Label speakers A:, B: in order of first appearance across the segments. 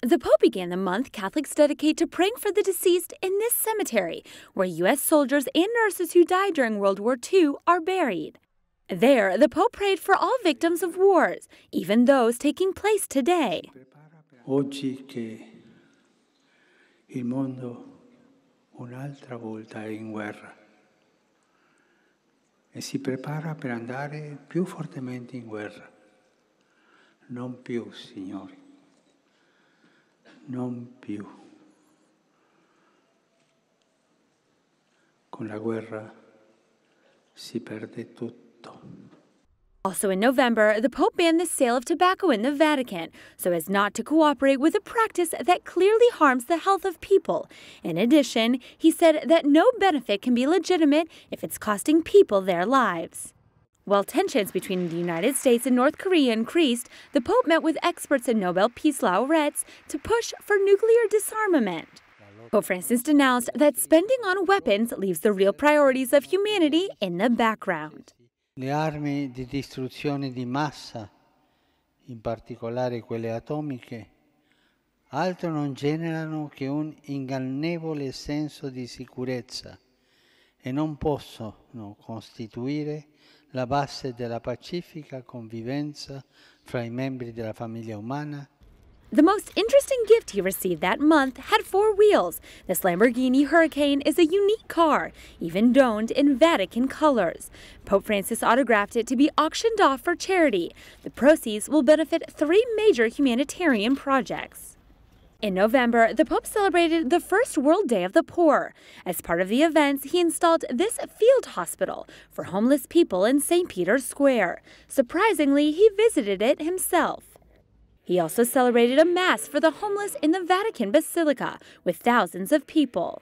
A: The Pope began the month Catholics dedicate to praying for the deceased in this cemetery, where U.S. soldiers and nurses who died during World War II are buried. There, the Pope prayed for all victims of wars, even those taking place today.
B: Oggi che il mondo un'altra volta è in guerra e si prepara per andare più fortemente in guerra. Non più, signori, non più. Con la guerra si perde tutto.
A: Also in November, the Pope banned the sale of tobacco in the Vatican so as not to cooperate with a practice that clearly harms the health of people. In addition, he said that no benefit can be legitimate if it's costing people their lives. While tensions between the United States and North Korea increased, the Pope met with experts and Nobel Peace Laureates to push for nuclear disarmament. Pope Francis denounced that spending on weapons leaves the real priorities of humanity in the background.
C: Le armi di distruzione di massa, in particolare quelle atomiche, altro non generano che un ingannevole senso di sicurezza e non possono costituire la base della pacifica convivenza fra I membri della famiglia umana.
A: The most interesting gift he received that month had 4 wheels. This Lamborghini Hurricane is a unique car, even domed in Vatican colors. Pope Francis autographed it to be auctioned off for charity. The proceeds will benefit 3 major humanitarian projects. In November, the Pope celebrated the first World Day of the Poor. As part of the events, he installed this field hospital for homeless people in St. Peter's Square. Surprisingly, he visited it himself. He also celebrated a Mass for the homeless in the Vatican Basilica with thousands of people.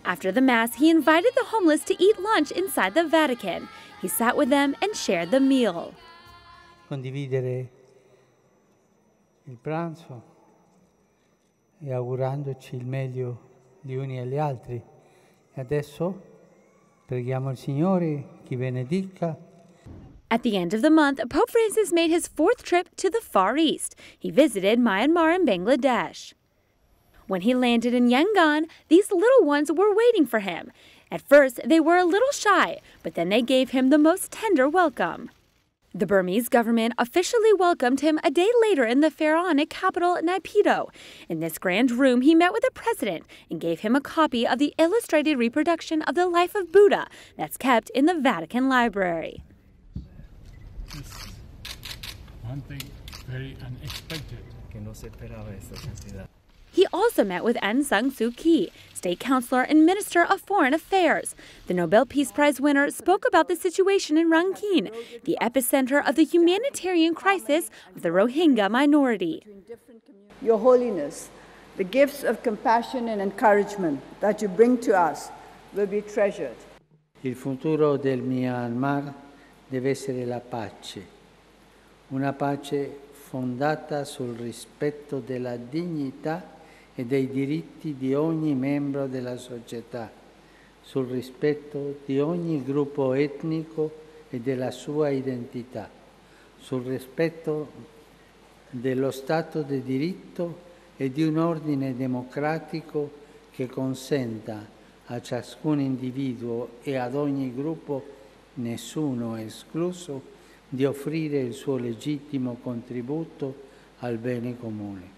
A: After the Mass, he invited the homeless to eat lunch inside the Vatican. He sat with them and shared the meal.
C: Condividere il pranzo e augurandoci il meglio gli uni agli altri. E adesso preghiamo il Signore che benedica.
A: At the end of the month, Pope Francis made his 4th trip to the Far East. He visited Myanmar and Bangladesh. When he landed in Yangon, these little ones were waiting for him. At first, they were a little shy, but then they gave him the most tender welcome. The Burmese government officially welcomed him a day later in the pharaonic capital, Naypyidaw. In this grand room, he met with the president and gave him a copy of the illustrated reproduction of the life of Buddha that's kept in the Vatican Library.
D: One thing very unexpected.
A: He also met with Aung San Suu Kyi, State Counselor and Minister of Foreign Affairs. The Nobel Peace Prize winner spoke about the situation in Rakhine, the epicenter of the humanitarian crisis of the Rohingya minority.
E: Your Holiness, the gifts of compassion and encouragement that you bring to us will be treasured.
C: Il futuro del Myanmar deve essere la pace, una pace fondata sul rispetto della dignità e dei diritti di ogni membro della società, sul rispetto di ogni gruppo etnico e della sua identità, sul rispetto dello Stato di diritto e di un ordine democratico che consenta a ciascun individuo e ad ogni gruppo, nessuno escluso, di offrire il suo legittimo contributo al bene comune.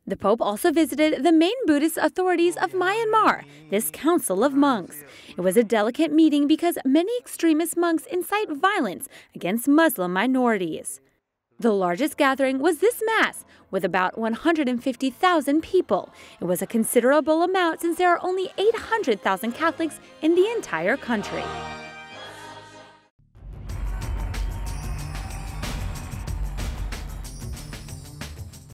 A: The Pope also visited the main Buddhist authorities of Myanmar, this council of monks. It was a delicate meeting because many extremist monks incite violence against Muslim minorities. The largest gathering was this Mass, with about 150,000 people. It was a considerable amount since there are only 800,000 Catholics in the entire country.